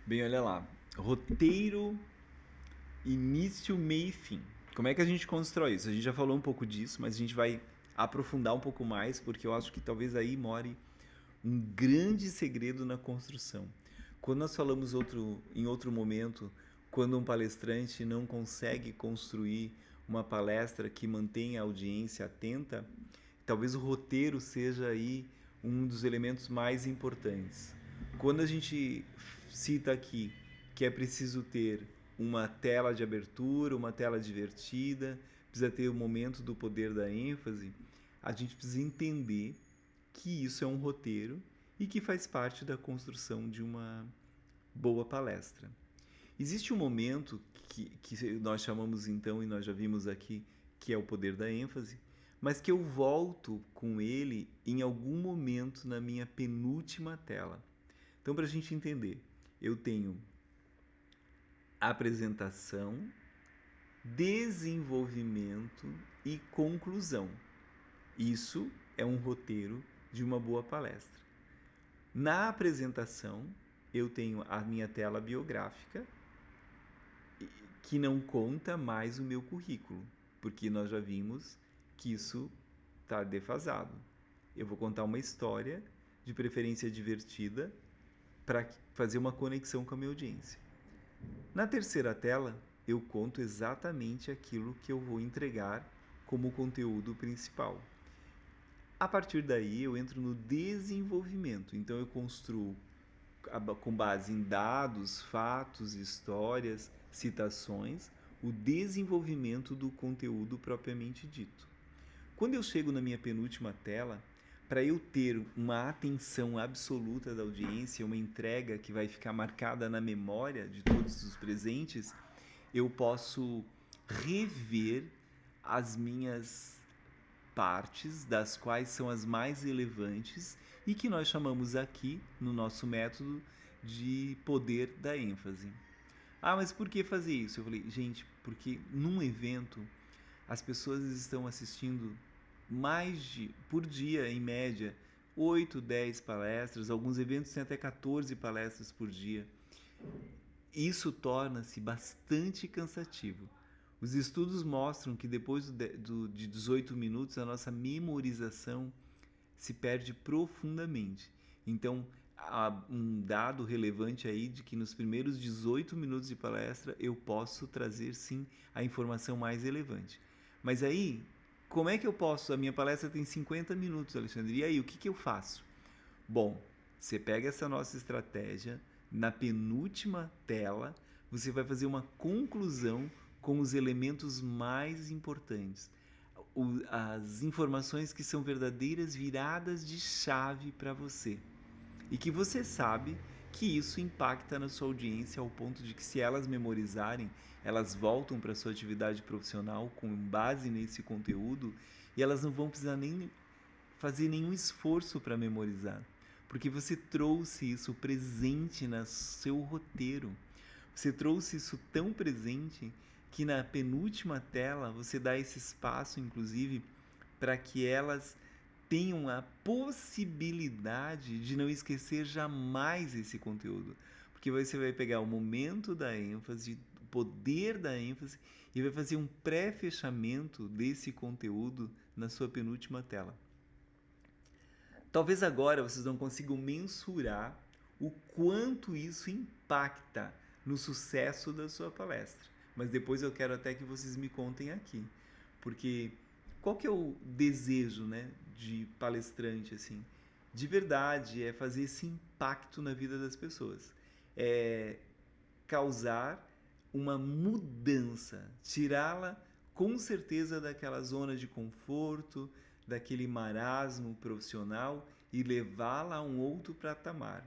Bem, olha lá. Roteiro, início, meio e fim. Como é que a gente constrói isso? A gente já falou um pouco disso, mas a gente vai aprofundar um pouco mais, porque eu acho que talvez aí more um grande segredo na construção. Quando nós falamos em outro momento, quando um palestrante não consegue construir uma palestra que mantenha a audiência atenta, talvez o roteiro seja aí um dos elementos mais importantes. Quando a gente cita aqui que é preciso ter uma tela de abertura, uma tela divertida, precisa ter o momento do poder da ênfase, a gente precisa entender que isso é um roteiro e que faz parte da construção de uma boa palestra. Existe um momento que nós chamamos então, e nós já vimos aqui, que é o poder da ênfase, mas que eu volto com ele em algum momento na minha penúltima tela. Então, para a gente entender, eu tenho apresentação, desenvolvimento e conclusão. Isso é um roteiro de uma boa palestra. Na apresentação, eu tenho a minha tela biográfica, que não conta mais o meu currículo, porque nós já vimos que isso está defasado. Eu vou contar uma história, de preferência divertida, para fazer uma conexão com a minha audiência. Na terceira tela, eu conto exatamente aquilo que eu vou entregar como conteúdo principal. A partir daí, eu entro no desenvolvimento. Então, eu construo com base em dados, fatos, histórias, citações, o desenvolvimento do conteúdo propriamente dito. Quando eu chego na minha penúltima tela, para eu ter uma atenção absoluta da audiência, uma entrega que vai ficar marcada na memória de todos os presentes, eu posso rever as minhas partes, das quais são as mais relevantes e que nós chamamos aqui, no nosso método, de poder da ênfase. Ah, mas por que fazer isso? Eu falei, gente, porque num evento as pessoas estão assistindo por dia, em média, 8, 10 palestras, alguns eventos têm até 14 palestras por dia. Isso torna-se bastante cansativo. Os estudos mostram que depois de 18 minutos a nossa memorização se perde profundamente. Então, há um dado relevante aí de que nos primeiros 18 minutos de palestra eu posso trazer sim a informação mais relevante. Mas aí, como é que eu posso? A minha palestra tem 50 minutos, Alexandre. E aí, o que eu faço? Bom, você pega essa nossa estratégia, na penúltima tela, você vai fazer uma conclusão com os elementos mais importantes, as informações que são verdadeiras viradas de chave para você. E que você sabe que isso impacta na sua audiência ao ponto de que, se elas memorizarem, elas voltam para a sua atividade profissional com base nesse conteúdo e elas não vão precisar nem fazer nenhum esforço para memorizar, porque você trouxe isso presente no seu roteiro. Você trouxe isso tão presente que na penúltima tela você dá esse espaço, inclusive, para que elas tenham a possibilidade de não esquecer jamais esse conteúdo. Porque você vai pegar o momento da ênfase, o poder da ênfase e vai fazer um pré-fechamento desse conteúdo na sua penúltima tela. Talvez agora vocês não consigam mensurar o quanto isso impacta no sucesso da sua palestra. Mas depois eu quero até que vocês me contem aqui. Porque qual que é o desejo, né, de palestrante assim? De verdade, é fazer esse impacto na vida das pessoas. É causar uma mudança, tirá-la com certeza daquela zona de conforto, daquele marasmo profissional e levá-la a um outro patamar.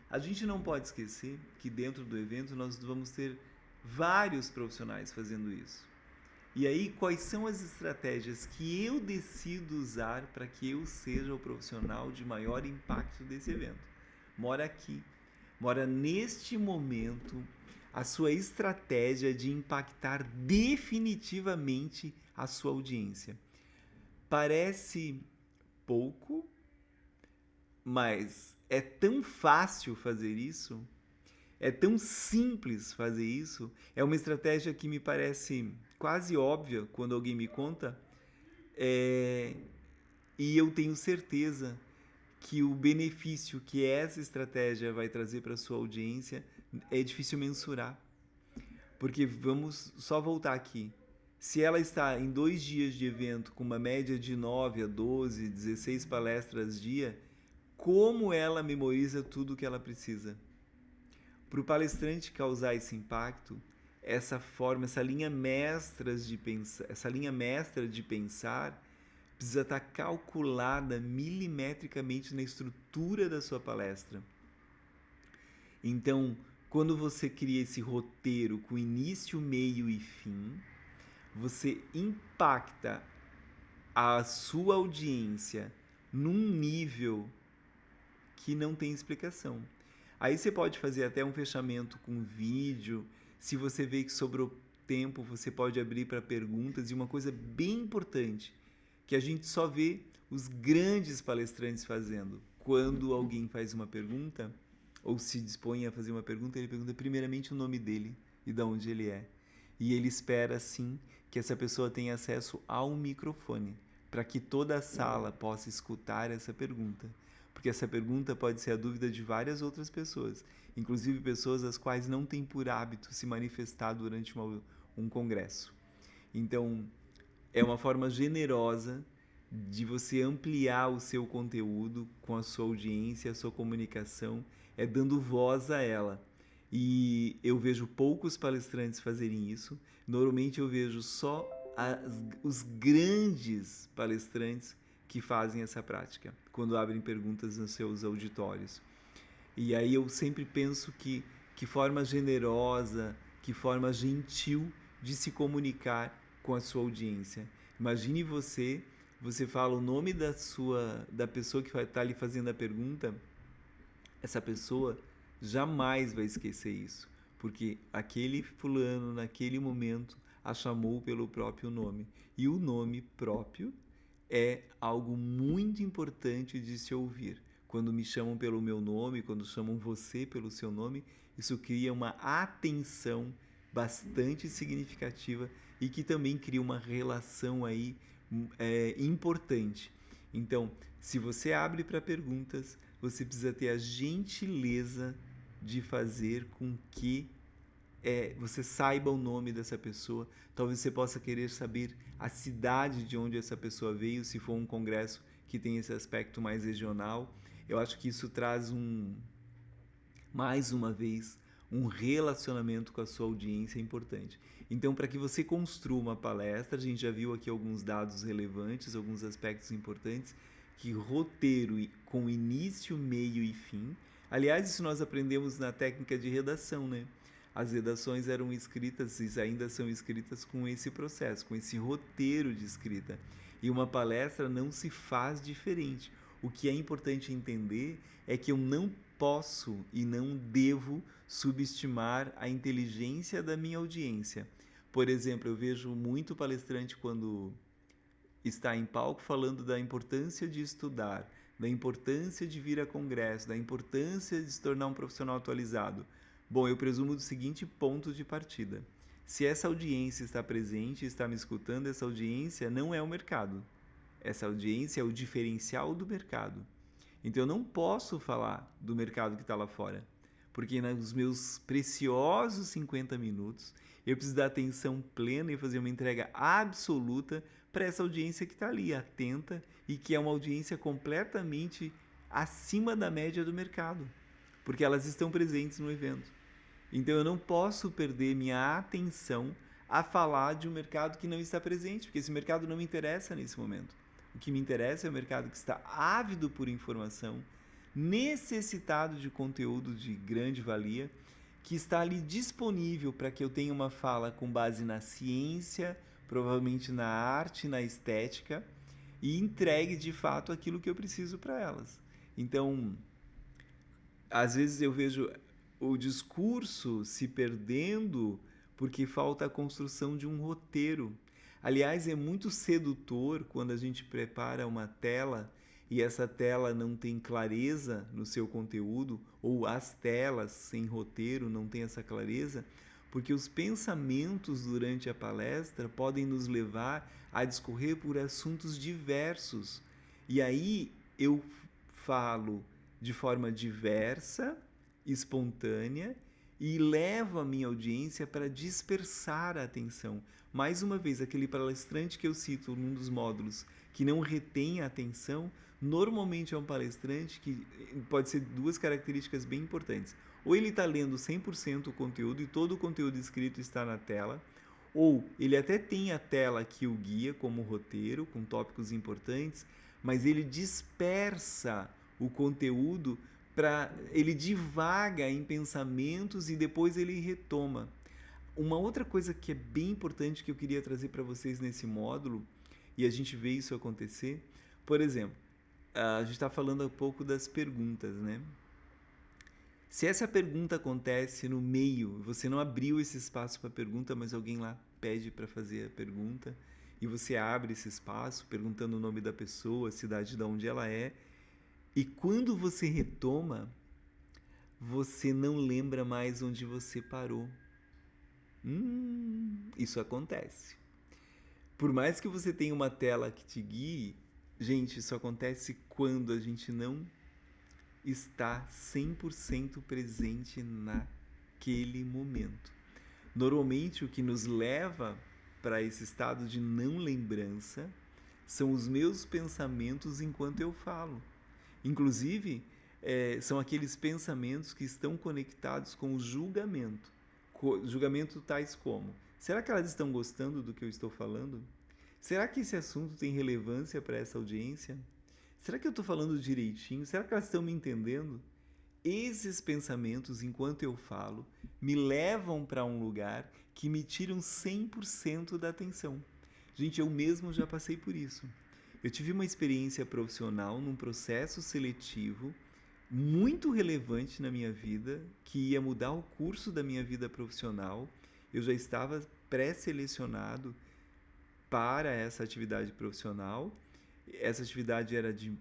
A gente não pode esquecer que dentro do evento nós vamos ter vários profissionais fazendo isso. E aí, quais são as estratégias que eu decido usar para que eu seja o profissional de maior impacto desse evento? Mora aqui, mora neste momento a sua estratégia de impactar definitivamente a sua audiência. Parece pouco, mas é tão fácil fazer isso É tão simples fazer isso, é uma estratégia que me parece quase óbvia quando alguém me conta, é, e eu tenho certeza que o benefício que essa estratégia vai trazer para a sua audiência é difícil mensurar. Porque vamos só voltar aqui. Se ela está em 2 dias de evento com uma média de 9 a 12, 16 palestras dia, como ela memoriza tudo o que ela precisa? Para o palestrante causar esse impacto, essa forma, essa linha mestra de pensar precisa estar calculada milimetricamente na estrutura da sua palestra. Então, quando você cria esse roteiro com início, meio e fim, você impacta a sua audiência num nível que não tem explicação. Aí você pode fazer até um fechamento com vídeo. Se você vê que sobrou tempo, você pode abrir para perguntas. E uma coisa bem importante, que a gente só vê os grandes palestrantes fazendo. Quando alguém faz uma pergunta, ou se dispõe a fazer uma pergunta, ele pergunta primeiramente o nome dele e de onde ele é. E ele espera, sim, que essa pessoa tenha acesso ao microfone, para que toda a sala possa escutar essa pergunta. Porque essa pergunta pode ser a dúvida de várias outras pessoas, inclusive pessoas as quais não têm por hábito se manifestar durante um congresso. Então, é uma forma generosa de você ampliar o seu conteúdo com a sua audiência, a sua comunicação, é dando voz a ela. E eu vejo poucos palestrantes fazerem isso. Normalmente eu vejo só os grandes palestrantes que fazem essa prática, quando abrem perguntas nos seus auditórios. E aí eu sempre penso que forma generosa, que forma gentil de se comunicar com a sua audiência. Imagine você fala o nome da pessoa que está ali fazendo a pergunta, essa pessoa jamais vai esquecer isso, porque aquele fulano naquele momento a chamou pelo próprio nome, e o nome próprio é algo muito importante de se ouvir. Quando me chamam pelo meu nome, quando chamam você pelo seu nome, isso cria uma atenção bastante significativa e que também cria uma relação aí importante. Então, se você abre para perguntas, você precisa ter a gentileza de fazer com que você saiba o nome dessa pessoa. Talvez você possa querer saber a cidade de onde essa pessoa veio, se for um congresso que tem esse aspecto mais regional. Eu acho que isso traz mais uma vez, um relacionamento com a sua audiência importante. Então, para que você construa uma palestra, a gente já viu aqui alguns dados relevantes, alguns aspectos importantes, que roteiro com início, meio e fim. Aliás, isso nós aprendemos na técnica de redação, né? As redações eram escritas e ainda são escritas com esse processo, com esse roteiro de escrita. E uma palestra não se faz diferente. O que é importante entender é que eu não posso e não devo subestimar a inteligência da minha audiência. Por exemplo, eu vejo muito palestrante quando está em palco falando da importância de estudar, da importância de vir a congresso, da importância de se tornar um profissional atualizado. Bom, eu presumo do seguinte ponto de partida. Se essa audiência está presente e está me escutando, essa audiência não é o mercado. Essa audiência é o diferencial do mercado. Então eu não posso falar do mercado que está lá fora, porque nos meus preciosos 50 minutos eu preciso dar atenção plena e fazer uma entrega absoluta para essa audiência que está ali, atenta, e que é uma audiência completamente acima da média do mercado, porque elas estão presentes no evento. Então eu não posso perder minha atenção a falar de um mercado que não está presente, porque esse mercado não me interessa nesse momento. O que me interessa é o mercado que está ávido por informação, necessitado de conteúdo de grande valia, que está ali disponível para que eu tenha uma fala com base na ciência, provavelmente na arte, na estética, e entregue de fato aquilo que eu preciso para elas. Então, às vezes eu vejo o discurso se perdendo porque falta a construção de um roteiro. Aliás, é muito sedutor quando a gente prepara uma tela e essa tela não tem clareza no seu conteúdo, ou as telas sem roteiro não têm essa clareza, porque os pensamentos durante a palestra podem nos levar a discorrer por assuntos diversos. E aí eu falo de forma diversa, espontânea, e levo a minha audiência para dispersar a atenção. Mais uma vez, aquele palestrante que eu cito num dos módulos que não retém a atenção, normalmente é um palestrante que pode ser duas características bem importantes. Ou ele está lendo 100% o conteúdo e todo o conteúdo escrito está na tela, ou ele até tem a tela que o guia como roteiro, com tópicos importantes, mas ele dispersa o conteúdo, ele divaga em pensamentos e depois ele retoma. Uma outra coisa que é bem importante que eu queria trazer para vocês nesse módulo, e a gente vê isso acontecer, por exemplo, a gente está falando um pouco das perguntas, né? Se essa pergunta acontece no meio, você não abriu esse espaço para pergunta, mas alguém lá pede para fazer a pergunta, e você abre esse espaço perguntando o nome da pessoa, a cidade de onde ela é, e quando você retoma, você não lembra mais onde você parou. Isso acontece. Por mais que você tenha uma tela que te guie, gente, isso acontece quando a gente não está 100% presente naquele momento. Normalmente, o que nos leva para esse estado de não lembrança são os meus pensamentos enquanto eu falo. Inclusive, são aqueles pensamentos que estão conectados com o julgamento. Julgamento tais como: será que elas estão gostando do que eu estou falando? Será que esse assunto tem relevância para essa audiência? Será que eu estou falando direitinho? Será que elas estão me entendendo? Esses pensamentos, enquanto eu falo, me levam para um lugar que me tiram 100% da atenção. Gente, eu mesmo já passei por isso. Eu tive uma experiência profissional num processo seletivo muito relevante na minha vida, que ia mudar o curso da minha vida profissional. Eu já estava pré-selecionado para essa atividade profissional. Essa atividade era de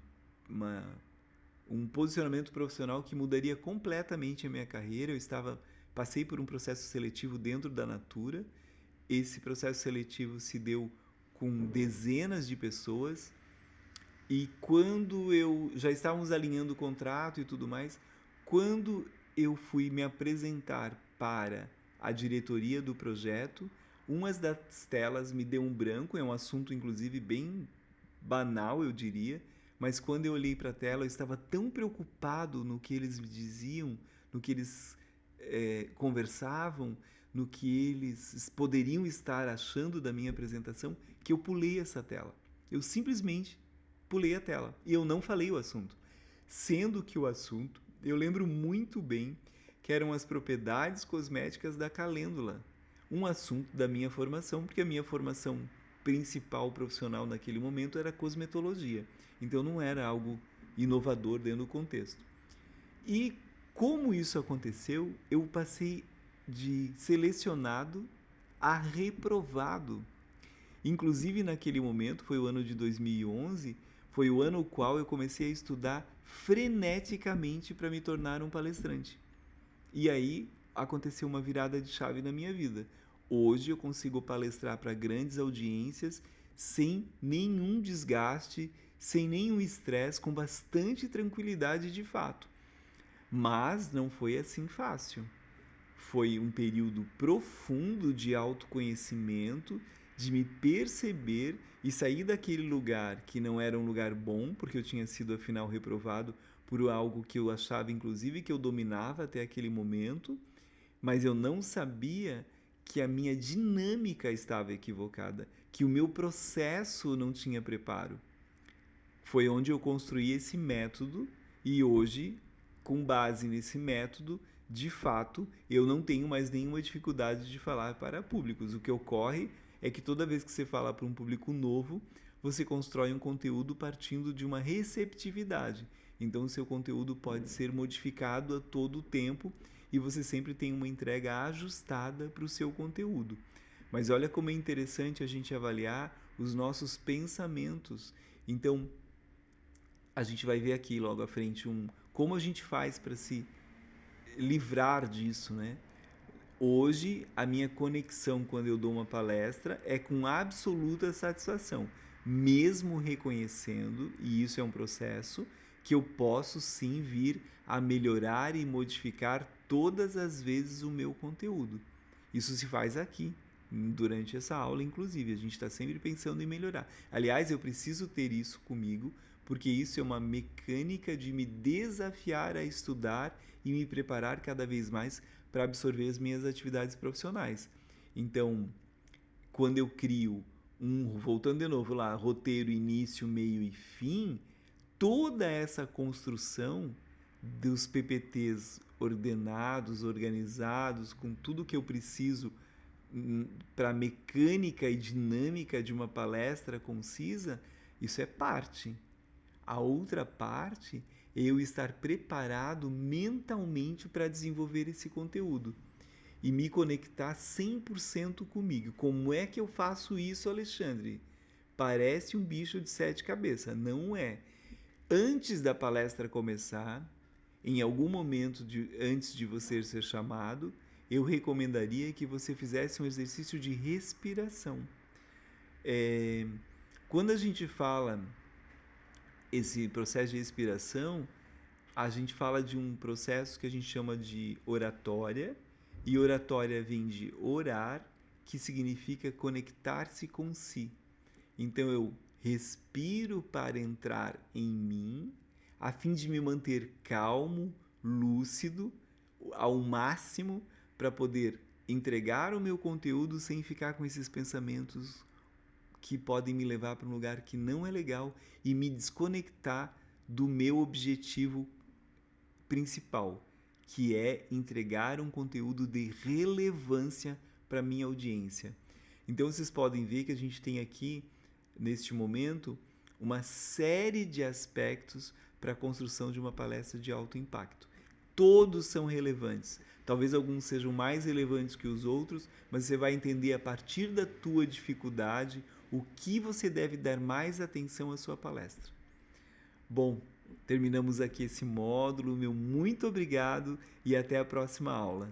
um posicionamento profissional que mudaria completamente a minha carreira. Passei por um processo seletivo dentro da Natura. Esse processo seletivo se deu com dezenas de pessoas, e quando já estávamos alinhando o contrato e tudo mais, quando eu fui me apresentar para a diretoria do projeto, uma das telas me deu um branco. É um assunto inclusive bem banal, eu diria, mas quando eu olhei para a tela, eu estava tão preocupado no que eles me diziam, no que eles conversavam, no que eles poderiam estar achando da minha apresentação, que eu pulei essa tela. Eu simplesmente pulei a tela e eu não falei o assunto. Sendo que o assunto, eu lembro muito bem que eram as propriedades cosméticas da calêndula, um assunto da minha formação, porque a minha formação principal profissional naquele momento era cosmetologia. Então não era algo inovador dentro do contexto. E como isso aconteceu, eu passei de selecionado a reprovado. Inclusive naquele momento, foi o ano de 2011, foi o ano no qual eu comecei a estudar freneticamente para me tornar um palestrante. E aí aconteceu uma virada de chave na minha vida. Hoje eu consigo palestrar para grandes audiências sem nenhum desgaste, sem nenhum estresse, com bastante tranquilidade de fato. Mas não foi assim fácil. Foi um período profundo de autoconhecimento, de me perceber e sair daquele lugar que não era um lugar bom, porque eu tinha sido afinal reprovado por algo que eu achava inclusive que eu dominava até aquele momento, mas eu não sabia que a minha dinâmica estava equivocada, que o meu processo não tinha preparo. Foi onde eu construí esse método e hoje, com base nesse método, de fato, eu não tenho mais nenhuma dificuldade de falar para públicos. O que ocorre é que toda vez que você fala para um público novo, você constrói um conteúdo partindo de uma receptividade. Então, o seu conteúdo pode ser modificado a todo o tempo e você sempre tem uma entrega ajustada para o seu conteúdo. Mas olha como é interessante a gente avaliar os nossos pensamentos. Então, a gente vai ver aqui logo à frente como a gente faz para se livrar disso, né? Hoje, a minha conexão quando eu dou uma palestra é com absoluta satisfação, mesmo reconhecendo, e isso é um processo, que eu posso sim vir a melhorar e modificar todas as vezes o meu conteúdo. Isso se faz aqui, durante essa aula, inclusive. A gente está sempre pensando em melhorar. Aliás, eu preciso ter isso comigo, porque isso é uma mecânica de me desafiar a estudar e me preparar cada vez mais para absorver as minhas atividades profissionais. Então, quando eu crio voltando de novo lá, roteiro, início, meio e fim, toda essa construção dos PPTs ordenados, organizados, com tudo que eu preciso para a mecânica e dinâmica de uma palestra concisa, isso é parte. A outra parte é eu estar preparado mentalmente para desenvolver esse conteúdo e me conectar 100% comigo. Como é que eu faço isso, Alexandre? Parece um bicho de 7 cabeças. Não é. Antes da palestra começar, em algum momento antes de você ser chamado, eu recomendaria que você fizesse um exercício de respiração. Quando a gente fala esse processo de respiração, a gente fala de um processo que a gente chama de oratória, e oratória vem de orar, que significa conectar-se com si. Então eu respiro para entrar em mim, a fim de me manter calmo, lúcido, ao máximo, para poder entregar o meu conteúdo sem ficar com esses pensamentos que podem me levar para um lugar que não é legal e me desconectar do meu objetivo principal, que é entregar um conteúdo de relevância para minha audiência. Então vocês podem ver que a gente tem aqui, neste momento, uma série de aspectos para a construção de uma palestra de alto impacto. Todos são relevantes. Talvez alguns sejam mais relevantes que os outros, mas você vai entender a partir da tua dificuldade o que você deve dar mais atenção à sua palestra. Bom, terminamos aqui esse módulo. Meu muito obrigado e até a próxima aula.